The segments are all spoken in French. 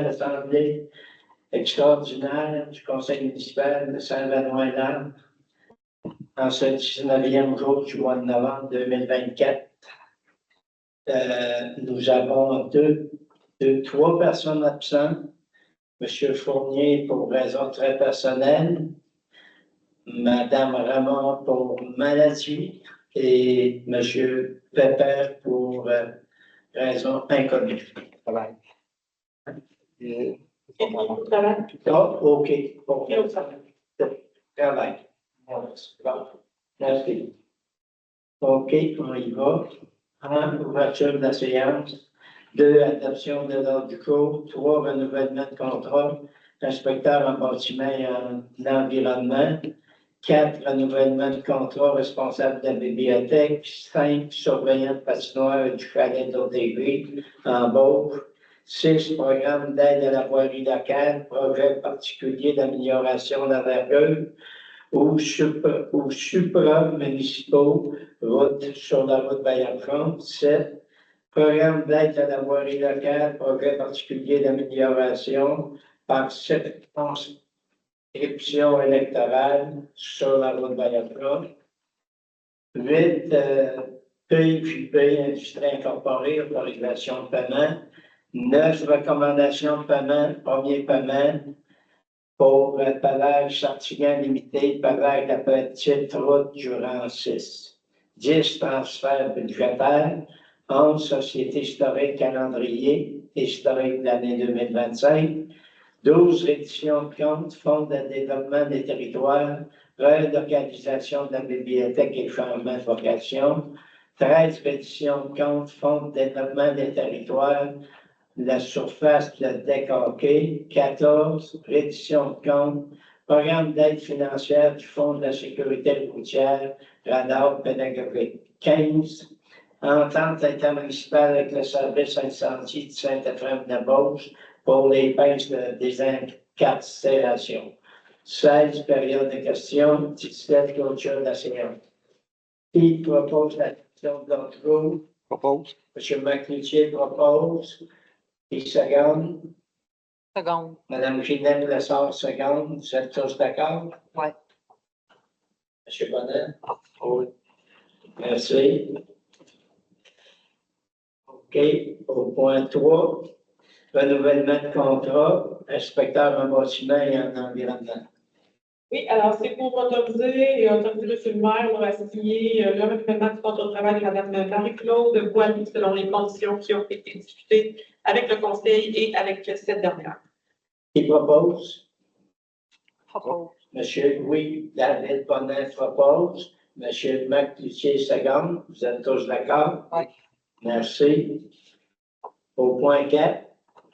l'Assemblée extraordinaire du Conseil municipal de Saint-Benoît-Land en ce 19e jour du mois de novembre 2024. Nous avons trois personnes absentes. M. Fournier pour raison très personnelle, Mme Ramon pour maladie et M. Pepper pour raison inconnue. Travail. OK. Pour travail. Merci. OK, on y va. 1. Ouverture de la séance. 2. Adoption de l'ordre du jour. 3. Renouvellement de contrat. Inspecteur en bâtiment et en environnement. 4. Renouvellement de contrat. Responsable de la bibliothèque. 5. Surveillant de patinoire du chalet d'OTV. Embauche. 6. Programme d'aide à la voirie locale. Projet particulier d'amélioration d'envergure ou supra-municipaux, route sur la route Bayard-Front. 7. Programme d'aide à la voirie locale, projet particulier d'amélioration par circonscription électorale sur la route Bayard-Front. 8. PIP, Industrie incorporée, autorisation de paiement. 9. Recommandations de paiement, premier paiement. Pour pavage Sartigan limité, pavage la petite route durant 6. 10. Transfert budgétaire. 11. Société historique calendrier historique de l'année 2025. 12. Reddition de compte, Fonds de développement des territoires, relocalisation de la bibliothèque et changement de vocation. 13. Reddition de compte, Fonds de développement des territoires, la surface de la deck hockey. 14. Reddition de compte, programme d'aide financière du Fonds de la sécurité routière, radar pédagogique. 15. Entente intermunicipale avec le service incendie de Saint-Ephrem-de-Beauce pour les pinces de désincarcération. 16. Période de questions. 17. Clôture de la séance. Qui propose la question de l'ordre du jour? Propose. M. McCloutier propose. Qui seconde? Seconde. Mme Ginette Lessard, seconde. Vous êtes tous d'accord? Oui. M. Bonnet? Oui. Merci. OK. Au point 3, renouvellement de contrat, inspecteur en bâtiment et en environnement. Oui, alors c'est pour autoriser M. le maire à signer le renouvellement du contrat de travail de Mme Marie-Claude Boilly selon les conditions qui ont été discutées avec le conseil et avec cette dernière. Qui propose? Propose. M. Louis-David Bonnet propose. M. McCloutier seconde. Vous êtes tous d'accord? Oui. Merci. Au point 4,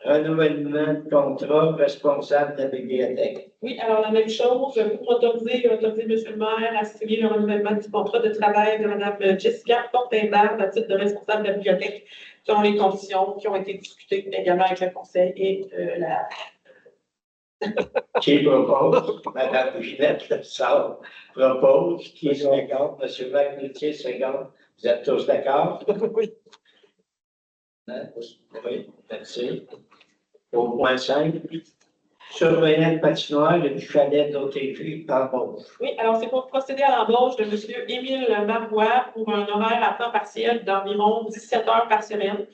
renouvellement de contrat responsable de la bibliothèque. Oui, alors la même chose, pour autoriser M. le maire à signer le renouvellement du contrat de travail de Mme Jessica Fortin-Bert à titre de responsable de la bibliothèque selon les conditions qui ont été discutées également avec le conseil et la... Qui propose? Mme Ginette Lessard propose. Qui est d'accord? M. McCloutier seconde. Vous êtes tous d'accord? Oui. Oui, merci. Au point 5, surveillant de patinoire et du chalet d'OTV embauche. Oui, alors c'est pour procéder à l'embauche de M. Émile Marois pour un horaire à temps partiel d'environ 17 heures par semaine.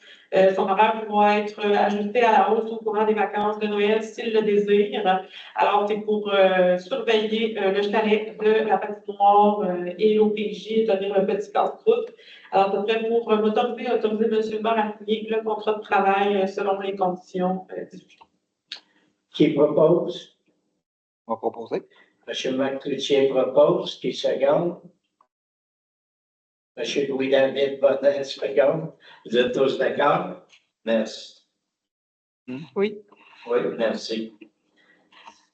Son horaire pourra être ajusté à la hausse au courant des vacances de Noël s'il le désire. Alors, c'est pour surveiller le chalet de la patinoire et l'OPJ, donner un petit casse-croûte. Alors, ce serait pour autoriser M. le maire à signer le contrat de travail selon les conditions discutées. Qui propose? On va proposer. M. McCloutier propose. Qui seconde? M. Louis-David Bonnet seconde. Vous êtes tous d'accord? Merci. Oui. Oui, merci.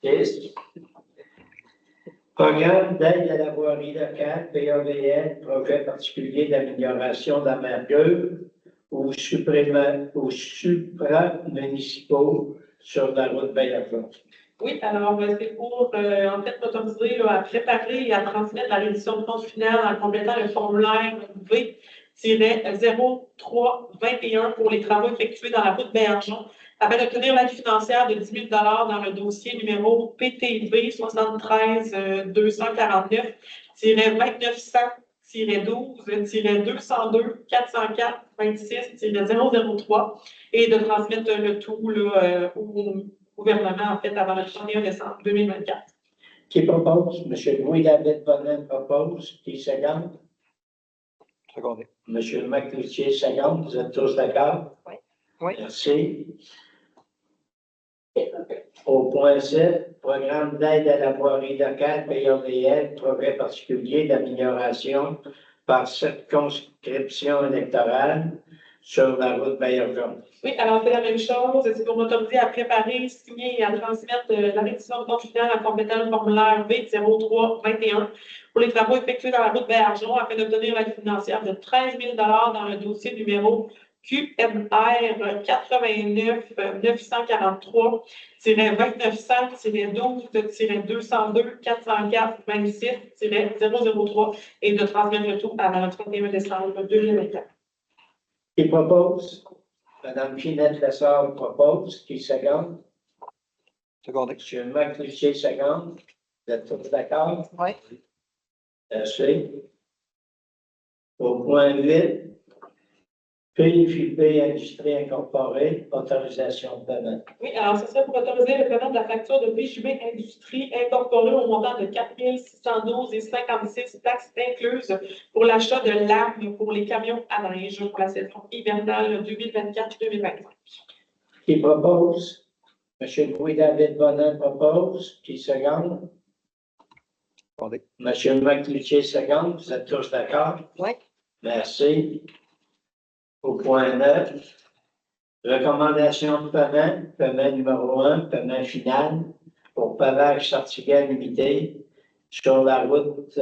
10. Programme d'aide à la voirie locale, PAVL, projet particulier d'amélioration d'envergure ou supra-municipaux sur la route Bayard-Front. Oui, alors c'est pour en fait autoriser à préparer et à transmettre la révision de compte final en complétant le formulaire V 0321 pour les travaux effectués dans la route Béargent afin d'obtenir l'aide financière de 10 000 dans le dossier numéro PTV 73 249 2900-12-202 404 26-003 et de transmettre le tout là, au gouvernement en fait avant le 31 décembre 2024. Qui propose? M. Louis-David Bonin propose. Qui seconde? Secondé. M. Macloutier seconde. Vous êtes tous d'accord? Oui. Oui. Merci. Au point 7, programme d'aide à la voirie locale, PAVL, progrès particulier d'amélioration par circonscription électorale sur la route Bayerjon. Oui, alors c'est la même chose. C'est pour m'autoriser à préparer, signer et à transmettre la révision de compte final en complétant le formulaire V0321 pour les travaux effectués dans la route Béargent afin d'obtenir l'aide financière de 13 000 dans le dossier numéro QMR 89 943 2900-12-202 404 26-003 et de transmettre le tout avant le 31 décembre 2024. Qui propose? Mme Ginette Lessard propose. Qui seconde? Secondé. M. Macloutier seconde. Vous êtes tous d'accord? Oui. Merci. Au point 8, PJB Industrie Incorporée, autorisation de paiement. Oui, alors ce serait pour autoriser le paiement de la facture de PJB Industrie incorporée au montant de 4 612,56 taxes incluses pour l'achat de lames pour les camions à neige pour la saison hivernale 2024-2025. Qui propose? M. Louis-David Bonin propose. Qui seconde? Secondé. M. Macloutier seconde. Vous êtes tous d'accord? Oui. Merci. Au point 9, recommandation de paiement numéro 1, paiement final pour Pavage Sartigan Limité sur la route,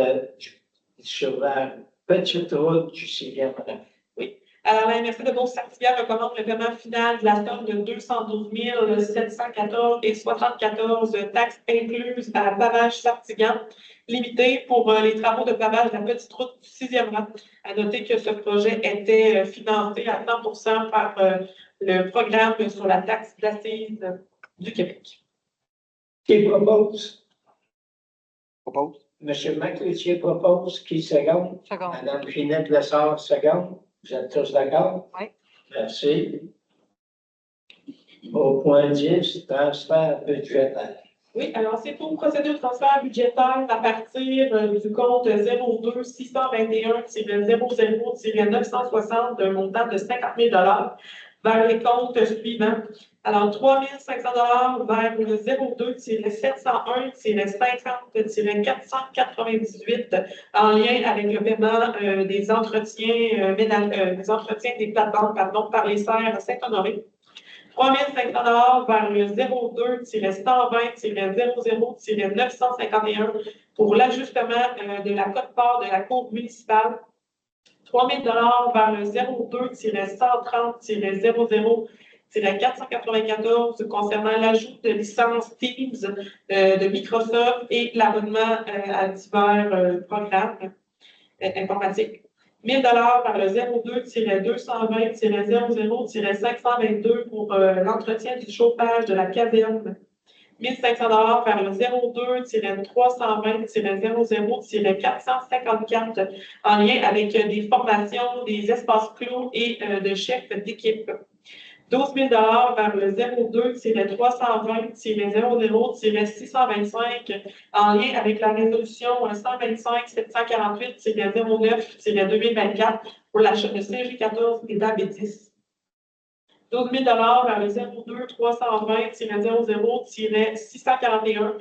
sur la petite route du 6e rang. Oui. Alors, la MRC de Beauce-Sartigan recommande le paiement final de la somme de 212 714,74 taxes incluses à Pavage Sartigan Limité pour les travaux de pavage de la petite route du 6e rang. À noter que ce projet était financé à 100% par le programme sur la taxe d'assises du Québec. Qui propose? Propose. M. Macloutier propose. Qui seconde? Seconde. Mme Ginette Lessard seconde. Vous êtes tous d'accord? Oui. Merci. Au point 10, transfert budgétaire. Oui, alors c'est pour procéder au transfert budgétaire à partir du compte 02 621-00-960 d'un montant de 50 000 vers les comptes suivants. Alors, 3 500 vers le 02-701-50-498 en lien avec le paiement des entretiens, des plates-bandes par les serres Saint-Honoré. 3 500 vers le 02-120-00-951 pour l'ajustement de la quote-part de la Cour municipale. 3 000 vers le 02-130-00-494 concernant l'ajout de licences Teams de Microsoft et l'abonnement à divers programmes informatiques. 1 000 vers le 02-220-00-522 pour l'entretien du chauffage de la caserne. 1 500 vers le 02-320-00-454 en lien avec des formations, des espaces clos et de chefs d'équipe. 12 000 vers le 02-320-00-625 en lien avec la résolution 125-748-09-2024 pour l'achat de CG14 et d'AB10. 12 000 vers le 02-320-00-641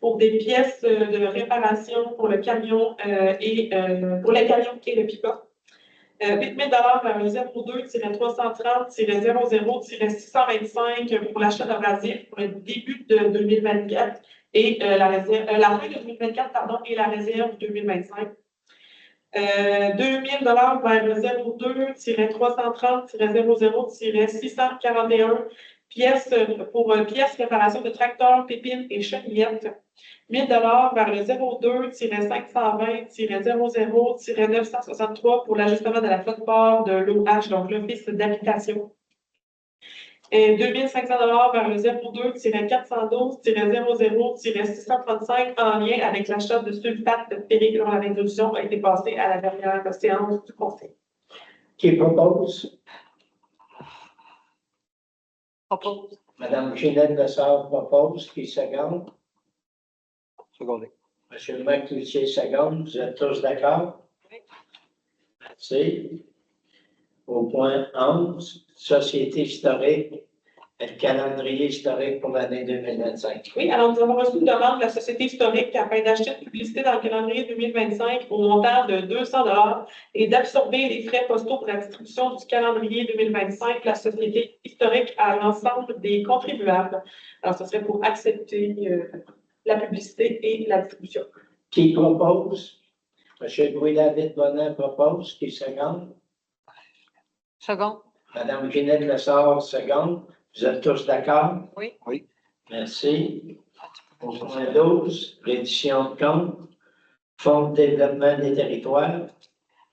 pour des pièces de réparation pour le camion pour les camions et le pick-up. 8 000 vers le 02-330-00-625 pour l'achat d'abrasifs pour le début de 2024 et la fin de 2024 et la réserve 2025. 2 000 vers le 02-330-00-641 pièces réparation de tracteurs, pépines et chenillettes. 1 000 vers le 02-520-00-963 pour l'ajustement de la flotte-port de l'OH, donc l'Office d'habitation. Et 2 500 vers le 02-412-00-635 en lien avec l'achat de sulfate ferrique dont la résolution a été passée à la dernière séance du Conseil. Qui propose? Oppose. Madame Ginette Lessard propose. Qui seconde? Secondé. Monsieur Marc Cloutier seconde. Vous êtes tous d'accord? Oui. Merci. Au point 11, Société historique, le calendrier historique pour l'année 2025. Oui, alors nous avons reçu une demande de la Société historique afin d'acheter une publicité dans le calendrier 2025 au montant de 200 et d'absorber les frais postaux pour la distribution du calendrier 2025, la Société historique à l'ensemble des contribuables. Alors, ce serait pour accepter la publicité et la distribution. Qui propose? Monsieur Louis-David Bonin propose. Qui seconde? Second. Madame Ginette Lessard seconde. Vous êtes tous d'accord? Oui. Oui. Merci. Au point 12, reddition de compte, Fonds de développement des territoires,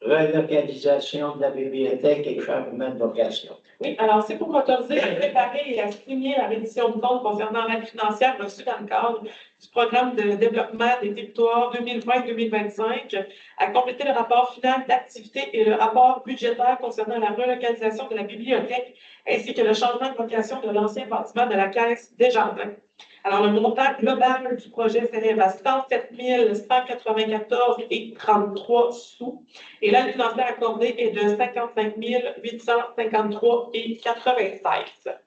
relocalisation de la bibliothèque et changement de vocation. Oui, alors c'est pour m'autoriser à préparer et à signer la reddition de compte concernant l'aide financière reçue dans le cadre du programme de développement des territoires 2020-2025, à compléter le rapport final d'activité et le rapport budgétaire concernant la relocalisation de la bibliothèque, ainsi que le changement de vocation de l'ancien bâtiment de la Caisse des Jardins. Alors, le montant global du projet s'élève à 107 194,33 sous et l'aide financière accordée est de 55 853,96.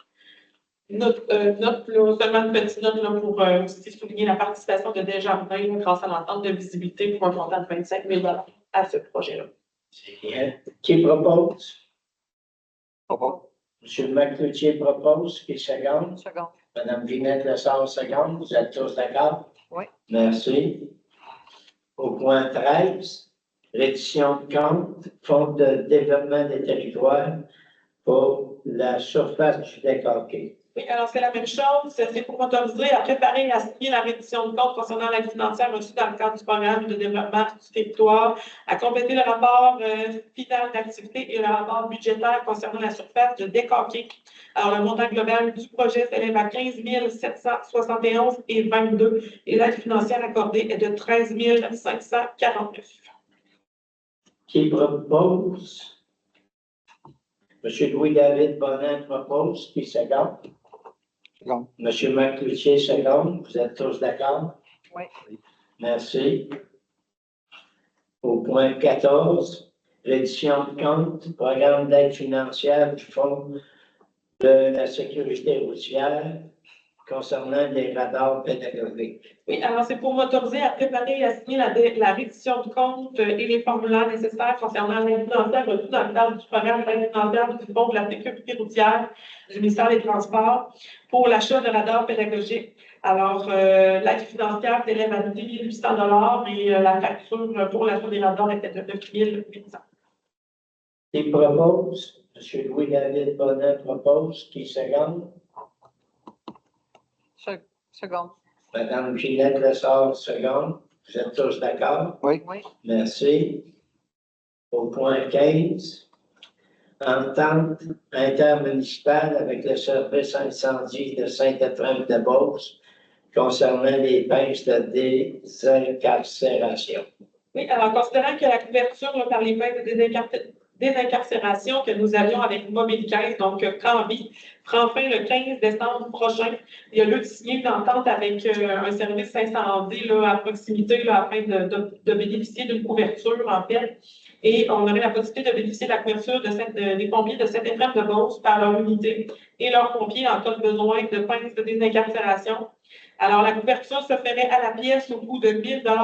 Note là, seulement une petite note là, pour aussi souligner la participation de Desjardins grâce à l'entente de visibilité pour un montant de 25 000 à ce projet-là. C'est bien. Qui propose? Propose. Monsieur Macloutier propose. Qui seconde? Second. Madame Ginette Lessard seconde. Vous êtes tous d'accord? Oui. Merci. Au point 13, reddition de compte, Fonds de développement des territoires pour la surface du décorqué. Oui, alors c'est la même chose. C'est pour m'autoriser à préparer et à signer la reddition de compte concernant l'aide financière reçue dans le cadre du programme de développement du territoire, à compléter le rapport final d'activité et le rapport budgétaire concernant la surface de décorqué. Alors, le montant global du projet s'élève à 15 771,22 et l'aide financière accordée est de 13 549. Qui propose? Monsieur Louis-David Bonin propose. Qui seconde? Second. Monsieur Marc Cloutier seconde. Vous êtes tous d'accord? Oui. Merci. Au point 14, reddition de compte, programme d'aide financière du Fonds de la sécurité routière concernant les radars pédagogiques. Oui, alors c'est pour m'autoriser à préparer et à signer la reddition de compte et les formulaires nécessaires concernant l'aide financière reçue dans le cadre du programme d'aide financière du Fonds de la sécurité routière du ministère des Transports pour l'achat de radars pédagogiques. Alors, l'aide financière s'élève à 10 800 et la facture pour l'achat des radars était de 9 800. Qui propose? Monsieur Louis-David Bonin propose. Qui seconde? Second. Madame Ginette Lessard seconde. Vous êtes tous d'accord? Oui. Oui. Merci. Au point 15, entente intermunicipale avec le service incendie de Saint-Étienne-de-Beauce concernant les pinces de désincarcération. Oui, alors considérant que la couverture là, par les pinces de désincarcération que nous avions avec Mobile 15, donc Canvi, prend fin le 15 décembre prochain. Il y a lieu de signer une entente avec un service incendie là, à proximité là, afin de bénéficier d'une couverture, en fait. Et on aurait la possibilité de bénéficier de la couverture des pompiers de Saint-Étienne-de-Beauce par leur unité et leurs pompiers en cas de besoin de pinces de désincarcération. Alors, la couverture se ferait à la pièce au coût de 1 000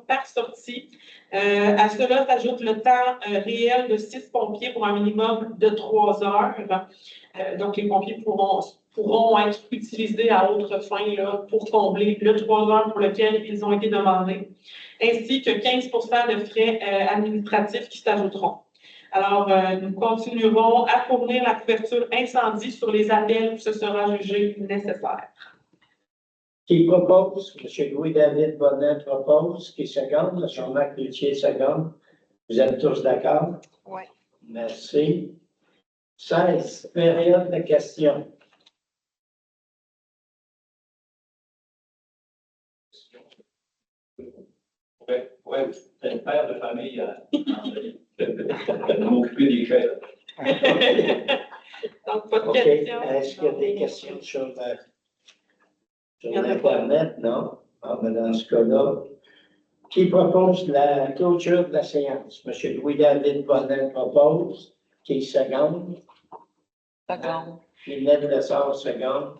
par sortie. À cela s'ajoute le temps réel de 6 pompiers pour un minimum de 3 heures. Donc, les pompiers pourront être utilisés à autre fin là, pour combler le 3 heures pour lequel ils ont été demandés, ainsi que 15 de frais administratifs qui s'ajouteront. Alors, nous continuerons à fournir la couverture incendie sur les appels où ce sera jugé nécessaire. Qui propose? M. Louis-David Bonnet propose. Qui seconde? M. Jean-Marc Cloutier seconde. Vous êtes tous d'accord? Oui. Merci. 16, période de questions. Oui, c'est le père de famille m'occuper des chèvres. Donc, pas de OK. questions. Est-ce qu'il y a des questions sur Il y en a pas. l'Internet? Non? Ah, ben dans ce cas-là, qui propose la clôture de la séance? M. Louis-David Bonnet propose. Qui seconde? Seconde. Lynette Lessard seconde.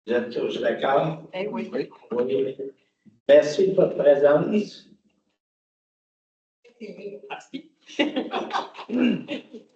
Vous êtes tous d'accord? Eh oui. Oui. Oui. Merci de votre présence. Merci.